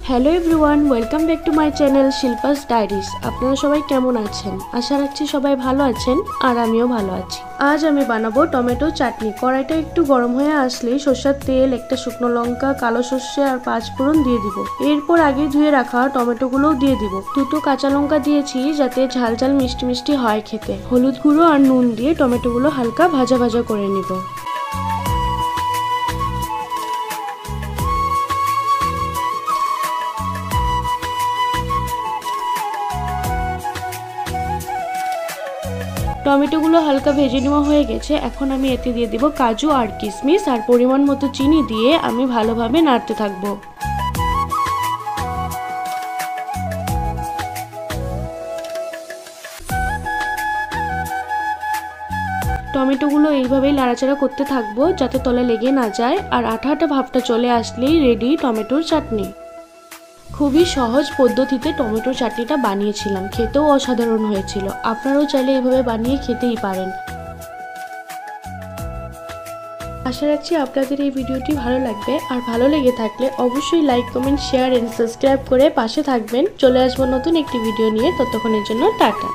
Hello everyone, welcome back to my channel Shilpa's diaries. আপনারা সবাই কেমন আছেন? আশা রাখছি সবাই ভালো আছেন আর আমিও ভালো আছি। আজ আমি বানাবো টমেটো চাটনি। কড়াইটা একটু গরম হয়ে আসলেই সরষের তেল, একটা শুকনো লঙ্কা, কালো সর্ষে আর 5 ফোড়ন দিয়ে দিব। এরপর আগে ধুয়ে রাখা টমেটোগুলোও দিয়ে দিব। দুটো কাঁচা লঙ্কা দিয়েছি যাতে ঝাল ঝাল মিষ্টি মিষ্টি হয় খেতে। হলুদ গুঁড়ো আর নুন দিয়ে টমেটোগুলো হালকা ভাজা ভাজা করে নিব। টমেটোগুলো হালকা ভেজে নেওয়া হয়ে গেছে। এখন আমি এতে দিয়ে দিব কাজু আর কিশমিশ আর পরিমাণ মতো চিনি দিয়ে আমি ভালোভাবে নাড়তে থাকবো। টমেটোগুলো এইভাবেই নাড়াচাড়া করতে থাকবো যাতে তলে লেগে না যায়। আর আঠা আঠা ভাবটা চলে আসলেই রেডি টমেটোর চাটনি। খুবই সহজ পদ্ধতিতে টমেটোর চাটনিটা বানিয়েছিলাম, খেতেও অসাধারণ হয়েছিল। আপনারাও চাইলে এইভাবে বানিয়ে খেতেই পারেন। আশা রাখছি আপনাদের এই ভিডিওটি ভালো লাগবে, আর ভালো লেগে থাকলে অবশ্যই like, comment, share and subscribe করে পাশে থাকবেন। চলে আসবো নতুন একটি ভিডিও নিয়ে, ততক্ষণের জন্য টাটা।